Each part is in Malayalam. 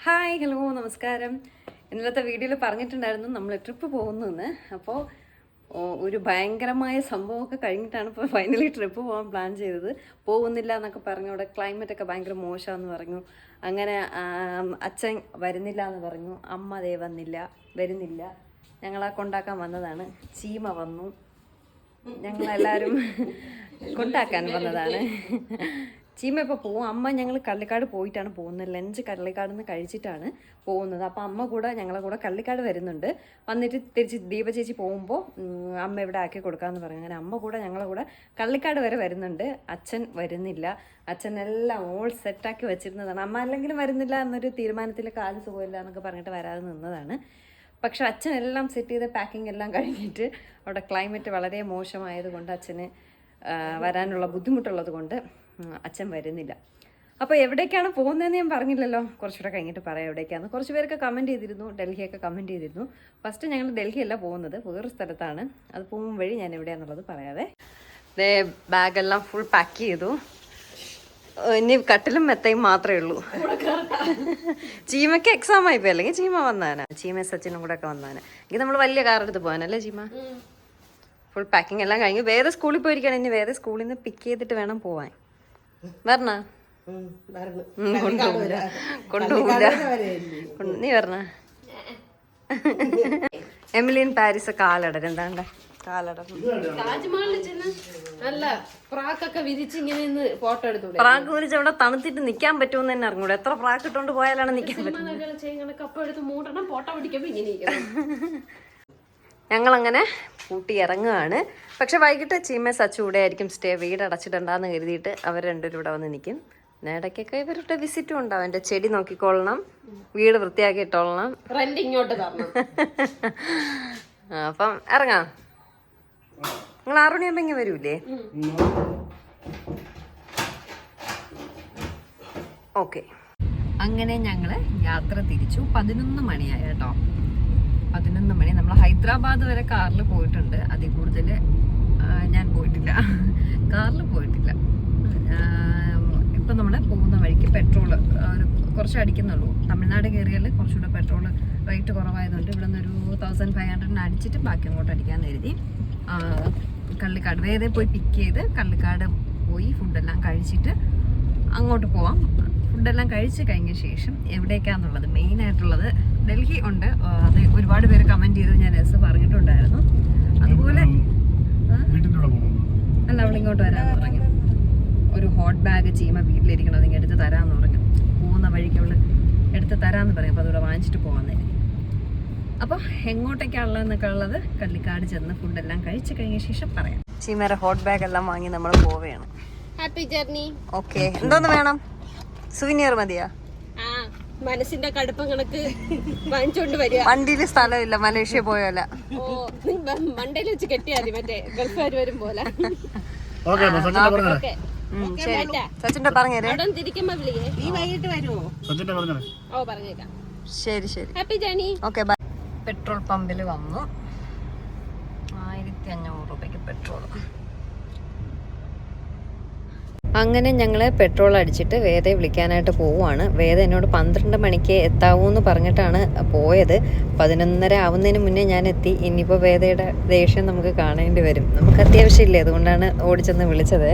ഹായ് ഹലോ നമസ്കാരം. ഇന്നലത്തെ വീഡിയോയിൽ പറഞ്ഞിട്ടുണ്ടായിരുന്നു നമ്മൾ ട്രിപ്പ് പോകുന്നതെന്ന്. അപ്പോൾ ഒരു ഭയങ്കരമായ സംഭവമൊക്കെ കഴിഞ്ഞിട്ടാണ് ഇപ്പോൾ ഫൈനലി ട്രിപ്പ് പോകാൻ പ്ലാൻ ചെയ്തത്. പോകുന്നില്ല എന്നൊക്കെ പറഞ്ഞു. അവിടെ ക്ലൈമറ്റൊക്കെ ഭയങ്കര മോശമാണെന്ന് പറഞ്ഞു. അങ്ങനെ അച്ഛൻ വരുന്നില്ല എന്ന് പറഞ്ഞു. അമ്മ ദേ വരുന്നില്ല. ഞങ്ങളെ കൊണ്ടാക്കാൻ വന്നതാണ്. ചീമ വന്നു. ഞങ്ങളെല്ലാവരും കൊണ്ടാക്കാൻ വന്നതാണ്. ചീമ ഇപ്പോൾ പോവും. അമ്മ ഞങ്ങൾ കള്ളിക്കാട് പോയിട്ടാണ് പോകുന്നത്. ലഞ്ച് കള്ളിക്കാട് നിന്ന് കഴിച്ചിട്ടാണ് പോകുന്നത്. അപ്പോൾ അമ്മ കൂടെ ഞങ്ങളെ കൂടെ കള്ളിക്കാട് വരുന്നുണ്ട്. വന്നിട്ട് തിരിച്ച് ദീപ ചേച്ചി പോകുമ്പോൾ അമ്മ ഇവിടെ ആക്കി കൊടുക്കാമെന്ന് പറഞ്ഞു. അങ്ങനെ അമ്മ കൂടെ ഞങ്ങളെ കൂടെ കള്ളിക്കാട് വരെ വരുന്നുണ്ട്. അച്ഛൻ വരുന്നില്ല. അച്ഛനെല്ലാം ഓൾ സെറ്റാക്കി വെച്ചിരുന്നതാണ്. അമ്മ അല്ലെങ്കിലും വരുന്നില്ല എന്നൊരു തീരുമാനത്തിൽ കാല് സുഖമില്ല എന്നൊക്കെ പറഞ്ഞിട്ട് വരാതെ നിന്നതാണ്. പക്ഷെ അച്ഛനെല്ലാം സെറ്റ് ചെയ്ത് പാക്കിംഗ് എല്ലാം കഴിഞ്ഞിട്ട് അവിടെ ക്ലൈമറ്റ് വളരെ മോശമായതുകൊണ്ട് അച്ഛന് വരാനുള്ള ബുദ്ധിമുട്ടുള്ളത് കൊണ്ട് അച്ഛൻ വരുന്നില്ല. അപ്പോൾ എവിടേക്കാണ് പോകുന്നതെന്ന് ഞാൻ പറഞ്ഞില്ലല്ലോ. കുറച്ചുകൂടെ കഴിഞ്ഞിട്ട് പറയാം എവിടേക്കാണ്. കുറച്ച് പേരൊക്കെ കമൻറ്റ് ചെയ്തിരുന്നു, ഡൽഹിയൊക്കെ കമൻറ്റ് ചെയ്തിരുന്നു. ഫസ്റ്റ് ഞങ്ങൾ ഡൽഹിയല്ല പോകുന്നത്, വേറൊരു സ്ഥലത്താണ്. അത് പോകും വഴി ഞാൻ എവിടെയാണെന്നുള്ളത് പറയാവേ. ദേ ബാഗെല്ലാം ഫുൾ പാക്ക് ചെയ്തു. ഇനി കട്ടിലും മെത്തയും മാത്രമേ ഉള്ളൂ. ചീമയ്ക്ക് എക്സാം ആയിപ്പോയി, അല്ലെങ്കിൽ ചീമ വന്നാനാ. ചീമ സച്ചിനും കൂടെ ഒക്കെ വന്നാനാ. എങ്കിൽ നമ്മൾ വലിയ കാർ എടുത്ത് പോകാനല്ലേ ചീമ. ഫുൾ പാക്കിംഗ് എല്ലാം കഴിഞ്ഞു. വേറെ സ്കൂളിൽ പോയിരിക്കണം. ഇനി വേറെ സ്കൂളിൽ നിന്ന് പിക്ക് ചെയ്തിട്ട് വേണം പോവാൻ. വരണ കൊണ്ടുപോകില്ല. നീ വരണ. എമിലിയൻ പാരീസ് കാലടർ എന്താണ്ട കാലടർ പ്രാക്ക് വിരിച്ച് അവിടെ തണുത്തിട്ട് നിക്കാൻ പറ്റുമെന്ന് തന്നെ അറിഞ്ഞൂടെ. എത്ര പ്രാക്ക് ഇട്ടോണ്ട് പോയാലാണ് നിക്കാൻ പറ്റുന്നത്. ഞങ്ങളങ്ങനെ കൂട്ടി ഇറങ്ങുകയാണ്. പക്ഷെ വൈകിട്ട് ചീമ സച്ചു ഇവിടെ ആയിരിക്കും സ്റ്റേ. വീട് അടച്ചിട്ടുണ്ടാന്ന് കരുതിയിട്ട് അവർ രണ്ടുപേരും ഇവിടെ വന്ന് നിൽക്കും. ഇടയ്ക്കൊക്കെ ഇവരുടെ വിസിറ്റും ഉണ്ടാവും. എൻ്റെ ചെടി നോക്കിക്കൊള്ളണം, വീട് വൃത്തിയാക്കി ഇട്ടോളണം, റെന്റ് ഇങ്ങോട്ട് തരണം. അപ്പം ഇറങ്ങാം. നിങ്ങൾ 6 മണിയാകുമ്പോ ഇങ്ങനെ വരൂലേ? ഓക്കെ. അങ്ങനെ ഞങ്ങള് യാത്ര തിരിച്ചു. 11 മണിയായി കേട്ടോ. 11 മണി. നമ്മൾ ഹൈദരാബാദ് വരെ കാറിൽ പോയിട്ടുണ്ട്. അതിൽ കൂടുതൽ ഞാൻ പോയിട്ടില്ല, കാറിൽ പോയിട്ടില്ല. ഇപ്പം നമ്മൾ പോകുന്ന വഴിക്ക് പെട്രോള് കുറച്ച് അടിക്കുന്നുള്ളൂ. തമിഴ്നാട് കയറിയാൽ കുറച്ചുകൂടെ പെട്രോൾ റേറ്റ് കുറവായതുകൊണ്ട് ഇവിടെ നിന്ന് ഒരു 1500 അടിച്ചിട്ട് ബാക്കി അങ്ങോട്ട് അടിക്കാമെന്ന് കരുതി കള്ളിക്കാട് വേറെ പോയി പിക്ക് ചെയ്ത് കള്ളിക്കാട് പോയി ഫുഡെല്ലാം കഴിച്ചിട്ട് അങ്ങോട്ട് പോവാം. ഫുഡെല്ലാം കഴിച്ച് കഴിഞ്ഞ ശേഷം എവിടേക്കാന്നുള്ളത് മെയിനായിട്ടുള്ളത് ഡൽഹി ഉണ്ട്. അത് ഒരുപാട് പേര് കമൻറ്റ് ചെയ്ത് ഞാൻ പറഞ്ഞിട്ടുണ്ടായിരുന്നു. അതുപോലെ അല്ല, അവളിങ്ങോട്ട് വരാമെന്ന് പറഞ്ഞു. ഒരു ഹോട്ട് ബാഗ് ചീമ വീട്ടിലിരിക്കണം, അതിങ്ങനെ എടുത്ത് തരാമെന്ന് പറഞ്ഞു. പോകുന്ന വഴിക്ക് അവൾ എടുത്ത് തരാമെന്ന് പറയും. അപ്പോൾ അതോടെ വാങ്ങിച്ചിട്ട് പോകാമെന്ന് കരുതി. അപ്പോൾ എങ്ങോട്ടേക്കാണുള്ളതെന്നൊക്കെ ഉള്ളത് കള്ളിക്കാട് ചെന്ന് ഫുഡെല്ലാം കഴിച്ച് കഴിഞ്ഞ ശേഷം പറയാം. ചീമയുടെ ഹോട്ട് ബാഗ് എല്ലാം വാങ്ങി നമ്മൾ പോവുകയാണ്. Happy journey. ഓക്കെ. എന്തോന്ന് വേണം? സുവിനിയർ മതിയാ? മനസ്സിന്റെ കടുപ്പം കണക്ക് വാങ്ങിച്ചോണ്ട് വരിക. വണ്ടിയിൽ സ്ഥലമില്ല, മലേഷ്യ പോയല്ല. മണ്ടയിൽ വെച്ച് കെട്ടിയാ മതി, മറ്റേ ഗൾഫുകാർ വരും പോലെ. സച്ചിന്റെ പറഞ്ഞേരെ. തിരിക്കുമ്പോ വിളിക്കേ. നീ വൈകിട്ട് വരുമോ? ഓ പറഞ്ഞേക്കാം. ശരി ശരി. Happy journey. Okay bye. Petrol പമ്പിൽ വന്നു. 1500 രൂപയ്ക്ക് പെട്രോൾ. അങ്ങനെ ഞങ്ങൾ പെട്രോൾ അടിച്ചിട്ട് വേദയെ വിളിക്കാനായിട്ട് പോവുകയാണ്. വേദ എന്നോട് 12 മണിക്ക് എത്താവൂന്ന് പറഞ്ഞിട്ടാണ് പോയത്. 11:30 ആവുന്നതിന് മുന്നേ ഞാൻ എത്തി. ഇനിയിപ്പോൾ വേദയുടെ ദേഷ്യം നമുക്ക് കാണേണ്ടി വരും. നമുക്ക് അത്യാവശ്യമില്ലേ, അതുകൊണ്ടാണ് ഓടിച്ചെന്ന് വിളിച്ചത്.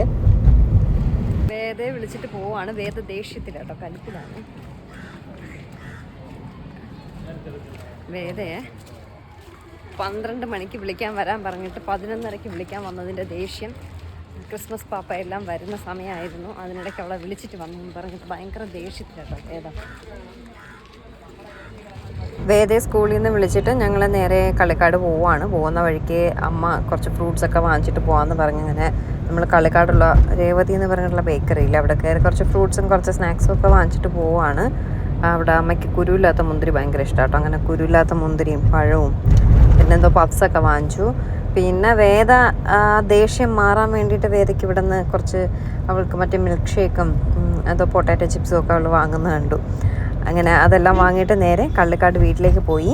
വേദയെ വിളിച്ചിട്ട് പോവുകയാണ്. വേദ ദേഷ്യത്തിലാട്ടോ, കലിപ്പിലാണ്. വേദയെ 12 മണിക്ക് വിളിക്കാൻ വരാൻ പറഞ്ഞിട്ട് 11:30 വിളിക്കാൻ വന്നതിൻ്റെ ദേഷ്യം. ക്രിസ്മസ് പാപ്പ എല്ലാം വരുന്ന സമയമായിരുന്നു. അതിനിടയ്ക്ക് അവളെ വിളിച്ചിട്ട് വന്നു പറഞ്ഞിട്ട് ഭയങ്കര ദേഷ്യത്തിലാട്ടോ വേദയെ സ്കൂളിൽ നിന്ന് വിളിച്ചിട്ട് ഞങ്ങൾ നേരെ കള്ളിക്കാട് പോവുകയാണ്. പോകുന്ന വഴിക്ക് അമ്മ കുറച്ച് ഫ്രൂട്ട്സൊക്കെ വാങ്ങിച്ചിട്ട് പോകാമെന്ന് പറഞ്ഞിങ്ങനെ നമ്മൾ കള്ളിക്കാടുള്ള രേവതി എന്ന് പറഞ്ഞിട്ടുള്ള ബേക്കറിയിൽ അവിടെ കയറി കുറച്ച് ഫ്രൂട്ട്സും കുറച്ച് സ്നാക്സും ഒക്കെ വാങ്ങിച്ചിട്ട് പോവുകയാണ്. അവിടെ അമ്മയ്ക്ക് കുരുവില്ലാത്ത മുന്തിരി ഭയങ്കര ഇഷ്ടമാട്ടോ. അങ്ങനെ കുരുവില്ലാത്ത മുന്തിരിയും പഴവും പിന്നെന്തോ പപ്സൊക്കെ വാങ്ങിച്ചു. പിന്നെ വേദ ദേഷ്യം മാറാൻ വേണ്ടിയിട്ട് വേദയ്ക്ക് ഇവിടെ നിന്ന് കുറച്ച് അവൾക്ക് മറ്റേ മിൽക്ക് ഷേക്കും എന്തോ പൊട്ടാറ്റോ ചിപ്സും ഒക്കെ അവൾ വാങ്ങുന്നത് കണ്ടു. അങ്ങനെ അതെല്ലാം വാങ്ങിയിട്ട് നേരെ കള്ളിക്കാട് വീട്ടിലേക്ക് പോയി.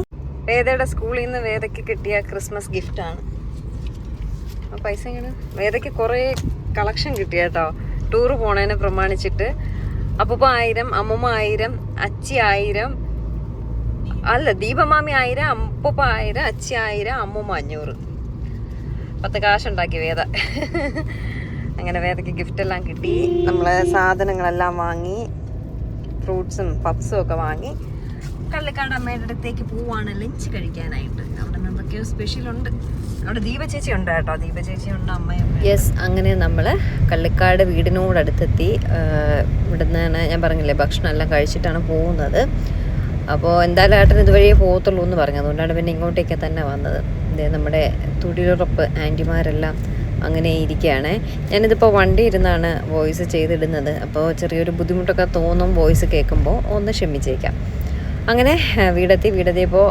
വേദയുടെ സ്കൂളിൽ നിന്ന് വേദയ്ക്ക് കിട്ടിയ ക്രിസ്മസ് ഗിഫ്റ്റാണ്. പൈസ ഇങ്ങനെ വേദയ്ക്ക് കുറേ കളക്ഷൻ കിട്ടി കേട്ടോ. ടൂറ് പോണതിനെ പ്രമാണിച്ചിട്ട് അപ്പൂപ്പ 1000, അമ്മൂമ്മ 1000, അച്ചി 1000, അല്ല, ദീപമാമി 1000, അപ്പൂപ്പ 1000, അച്ചി 1000, അമ്മൂമ്മ 500. 10 കാശുണ്ടാക്കി വേദ. അങ്ങനെ വേദയ്ക്ക് ഗിഫ്റ്റ് എല്ലാം കിട്ടി. നമ്മൾ സാധനങ്ങളെല്ലാം വാങ്ങി, ഫ്രൂട്ട്സും പപ്സും ഒക്കെ വാങ്ങി കള്ളിക്കാട് അമ്മയുടെ അടുത്തേക്ക് പോവാണ് ലഞ്ച് കഴിക്കാനായിട്ട്. അവിടെ നിന്നൊക്കെയോ സ്പെഷ്യലുണ്ട്. അവിടെ ദീപ ചേച്ചി ഉണ്ട് കേട്ടോ, ദീപ ചേച്ചി ഉണ്ട്, അമ്മയും. യെസ്, അങ്ങനെ നമ്മൾ കള്ളിക്കാട് വീടിനോടടുത്തെത്തി. ഇവിടുന്നാണ് ഞാൻ പറഞ്ഞില്ലേ ഭക്ഷണം എല്ലാം കഴിച്ചിട്ടാണ് പോകുന്നത്. അപ്പോൾ എന്തായാലും ഏട്ടൻ ഇതുവഴിയേ പോകത്തുള്ളൂ എന്ന് പറഞ്ഞു. അതുകൊണ്ടാണ് പിന്നെ ഇങ്ങോട്ടേക്ക് തന്നെ വന്നത്. നമ്മുടെ തൊഴിലുറപ്പ് ആൻറ്റിമാരെല്ലാം അങ്ങനെ ഇരിക്കുകയാണ്. ഞാനിതിപ്പോൾ വണ്ടി ഇരുന്നാണ് വോയിസ് ചെയ്തിടുന്നത്. അപ്പോൾ ചെറിയൊരു ബുദ്ധിമുട്ടൊക്കെ തോന്നും വോയിസ് കേൾക്കുമ്പോൾ, ഒന്ന് ക്ഷമിച്ചേക്കാം. അങ്ങനെ വീടെത്തിയപ്പോൾ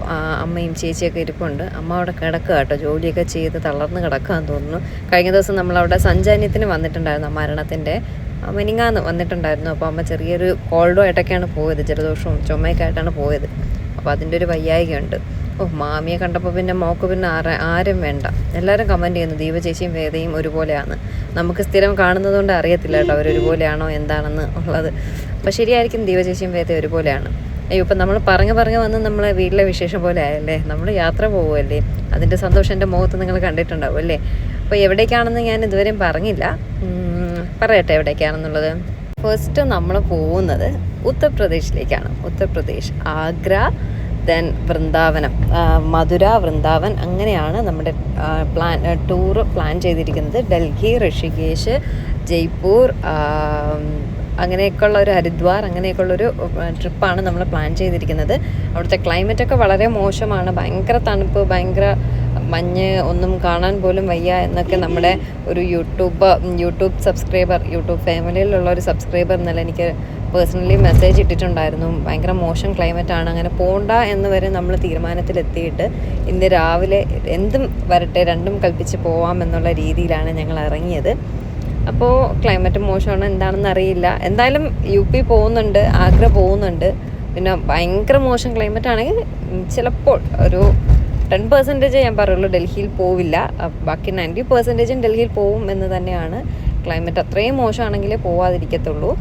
അമ്മയും ചേച്ചിയൊക്കെ ഇരിപ്പുണ്ട്. അമ്മ അവിടെ കിടക്കുക കേട്ടോ, ജോലിയൊക്കെ ചെയ്ത് തളർന്ന് കിടക്കുകയെന്ന് തോന്നുന്നു. കഴിഞ്ഞ ദിവസം നമ്മളവിടെ സഞ്ചാന്യത്തിന് വന്നിട്ടുണ്ടായിരുന്നു, മരണത്തിൻ്റെ മിനിങ്ങാന്ന് വന്നിട്ടുണ്ടായിരുന്നു. അപ്പോൾ അമ്മ ചെറിയൊരു കോൾഡോ ആയിട്ടൊക്കെയാണ് പോയത്, ജലദോഷവും ചുമയൊക്കെ ആയിട്ടാണ് പോയത്. അപ്പോൾ അതിൻ്റെ ഒരു വയ്യായികയുണ്ട്. മാമിയെ കണ്ടപ്പോൾ പിന്നെ മോക്ക് പിന്നെ ആരും വേണ്ട. എല്ലാവരും കമൻറ്റ് ചെയ്യുന്നു ദീപ ചേച്ചിയും വേദയും ഒരുപോലെയാണ്. നമുക്ക് സ്ഥിരം കാണുന്നതുകൊണ്ട് അറിയത്തില്ല കേട്ടോ അവരൊരുപോലെയാണോ എന്താണെന്ന് ഉള്ളത്. അപ്പോൾ ശരിയായിരിക്കും, ദീപ ചേച്ചിയും വേദയും ഒരുപോലെയാണ്. അയ്യോ, ഇപ്പം നമ്മൾ പറഞ്ഞു വന്ന് നമ്മളെ വീട്ടിലെ വിശേഷം പോലെ ആയല്ലേ. നമ്മൾ യാത്ര പോകുമല്ലേ, അതിൻ്റെ സന്തോഷം എൻ്റെ മുഖത്ത് നിങ്ങൾ കണ്ടിട്ടുണ്ടാവും അല്ലേ. അപ്പോൾ എവിടേക്കാണെന്ന് ഞാൻ ഇതുവരെയും പറഞ്ഞില്ല, പറയട്ടെ എവിടേക്കാണെന്നുള്ളത്. ഫസ്റ്റ് നമ്മൾ പോകുന്നത് ഉത്തർപ്രദേശിലേക്കാണ്. ഉത്തർപ്രദേശ്, ആഗ്ര, ദെൻ വൃന്ദാവനം, മധുര, വൃന്ദാവൻ, അങ്ങനെയാണ് നമ്മുടെ ടൂറ് പ്ലാൻ ചെയ്തിരിക്കുന്നത്. ഡൽഹി, ഋഷികേശ്, ജയ്പൂർ, അങ്ങനെയൊക്കെയുള്ള ഒരു ഹരിദ്വാർ, അങ്ങനെയൊക്കെയുള്ളൊരു ട്രിപ്പാണ് നമ്മൾ പ്ലാൻ ചെയ്തിരിക്കുന്നത്. അവിടുത്തെ ക്ലൈമറ്റൊക്കെ വളരെ മോശമാണ്, ഭയങ്കര തണുപ്പ്, ഭയങ്കര മഞ്ഞ്, ഒന്നും കാണാൻ പോലും വയ്യ എന്നൊക്കെ നമ്മുടെ ഒരു യൂട്യൂബ് സബ്സ്ക്രൈബർ, യൂട്യൂബ് ഫാമിലിയിലുള്ള ഒരു സബ്സ്ക്രൈബർ എന്നല്ല എനിക്ക് പേഴ്സണലി മെസ്സേജ് ഇട്ടിട്ടുണ്ടായിരുന്നു. ഭയങ്കര മോശം ക്ലൈമറ്റാണ്, അങ്ങനെ പോണ്ട എന്ന് വരെ നമ്മൾ തീരുമാനത്തിലെത്തിയിട്ട് ഇന്ന് രാവിലെ എന്തും വരട്ടെ രണ്ടും കൽപ്പിച്ച് പോവാമെന്നുള്ള രീതിയിലാണ് ഞങ്ങൾ ഇറങ്ങിയത്. അപ്പോൾ ക്ലൈമറ്റ് മോശമാണ്, എന്താണെന്ന് അറിയില്ല. എന്തായാലും UP പോകുന്നുണ്ട്, ആഗ്ര പോകുന്നുണ്ട്. പിന്നെ ഭയങ്കര മോശം ക്ലൈമറ്റ് ആണെങ്കിൽ ചിലപ്പോൾ ഒരു 10% ഞാൻ പറയുള്ളൂ ഡൽഹിയിൽ പോവില്ല. ബാക്കി 90% ഡൽഹിയിൽ പോവും എന്ന് തന്നെയാണ്. ക്ലൈമറ്റ് അത്രയും മോശമാണെങ്കിലേ പോവാതിരിക്കത്തുള്ളൂ.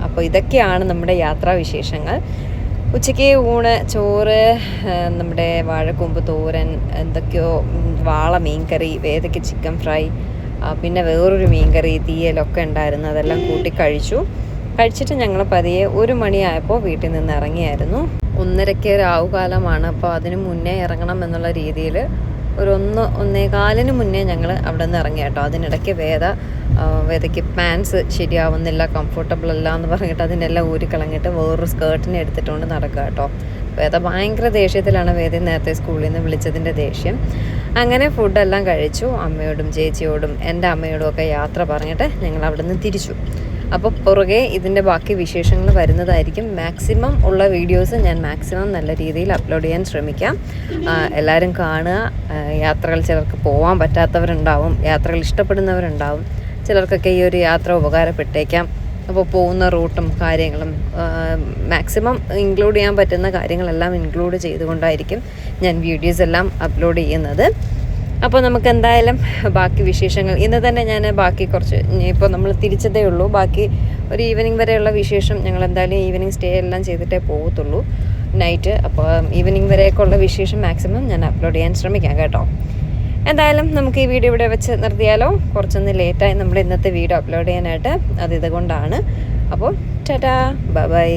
അപ്പോൾ ഇതൊക്കെയാണ് നമ്മുടെ യാത്രാവിശേഷങ്ങൾ. ഉച്ചയ്ക്ക് ഊണ്, ചോറ്, നമ്മുടെ വാഴക്കൂമ്പ് തോരൻ, എന്തൊക്കെയോ വാള മീൻകറി, വേദയ്ക്ക് ചിക്കൻ ഫ്രൈ, പിന്നെ വേറൊരു മീൻകറി, തീയലൊക്കെ ഉണ്ടായിരുന്നു. അതെല്ലാം കൂട്ടി കഴിച്ചിട്ട് ഞങ്ങൾ പതിയെ 1 മണിയായപ്പോൾ വീട്ടിൽ നിന്ന് ഇറങ്ങിയായിരുന്നു. 1:30 രാവുകാലമാണ്. അപ്പോൾ അതിന് മുന്നേ ഇറങ്ങണം എന്നുള്ള രീതിയിൽ ഒരു 1:15 മുന്നേ ഞങ്ങൾ അവിടെ നിന്ന് ഇറങ്ങി കേട്ടോ. അതിനിടയ്ക്ക് വേദയ്ക്ക് പാൻസ് ശരിയാവുന്നില്ല, കംഫർട്ടബിൾ അല്ല എന്ന് പറഞ്ഞിട്ട് അതിനെല്ലാം ഊരിക്കളഞ്ഞിട്ട് വേറൊരു സ്കേർട്ടിനെ എടുത്തിട്ടുകൊണ്ട് നടക്കുക കേട്ടോ. വേദ ഭയങ്കര ദേഷ്യത്തിലാണ്. വേദ നേരത്തെ സ്കൂളിൽ നിന്ന് വിളിച്ചതിൻ്റെ ദേഷ്യം. അങ്ങനെ ഫുഡെല്ലാം കഴിച്ചു. അമ്മയോടും ചേച്ചിയോടും എൻ്റെ അമ്മയോടും ഒക്കെ യാത്ര പറഞ്ഞിട്ട് ഞങ്ങൾ അവിടെ നിന്ന് തിരിച്ചു. അപ്പോൾ പുറകെ ഇതിൻ്റെ ബാക്കി വിശേഷങ്ങൾ വരുന്നതായിരിക്കും. മാക്സിമം ഉള്ള വീഡിയോസ് ഞാൻ മാക്സിമം നല്ല രീതിയിൽ അപ്ലോഡ് ചെയ്യാൻ ശ്രമിക്കാം. എല്ലാവരും കാണുക. യാത്രകൾ ചിലർക്ക് പോകാൻ പറ്റാത്തവരുണ്ടാവും, യാത്രകൾ ഇഷ്ടപ്പെടുന്നവരുണ്ടാവും, ചിലർക്കൊക്കെ ഈ ഒരു യാത്ര ഉപകാരപ്പെട്ടേക്കാം. അപ്പോൾ പോകുന്ന റൂട്ടും കാര്യങ്ങളും മാക്സിമം ഇൻക്ലൂഡ് ചെയ്യാൻ പറ്റുന്ന കാര്യങ്ങളെല്ലാം ഇൻക്ലൂഡ് ചെയ്തുകൊണ്ടായിരിക്കും ഞാൻ വീഡിയോസ് എല്ലാം അപ്ലോഡ് ചെയ്യുന്നത്. അപ്പോൾ നമുക്ക് എന്തായാലും ബാക്കി വിശേഷങ്ങൾ ഇന്ന് തന്നെ ഞാൻ ബാക്കി കുറച്ച്, ഇപ്പോൾ നമ്മൾ തിരിച്ചതേ ഉള്ളൂ, ബാക്കി ഒരു ഈവനിങ് വരെയുള്ള വിശേഷം ഞങ്ങൾ എന്തായാലും ഈവനിങ് സ്റ്റേ എല്ലാം ചെയ്തിട്ടേ പോകത്തുള്ളൂ നൈറ്റ്. അപ്പോൾ ഈവനിങ് വരെയൊക്കെ ഉള്ള വിശേഷം മാക്സിമം ഞാൻ അപ്ലോഡ് ചെയ്യാൻ ശ്രമിക്കാം കേട്ടോ. എന്തായാലും നമുക്ക് ഈ വീഡിയോ ഇവിടെ വെച്ച് നിർത്തിയാലോ. കുറച്ചൊന്ന് ലേറ്റായി നമ്മൾ ഇന്നത്തെ വീഡിയോ അപ്ലോഡ് ചെയ്യാനായിട്ട്, അത് ഇതുകൊണ്ടാണ്. അപ്പോൾ ടാറ്റാ, ബൈ ബൈ.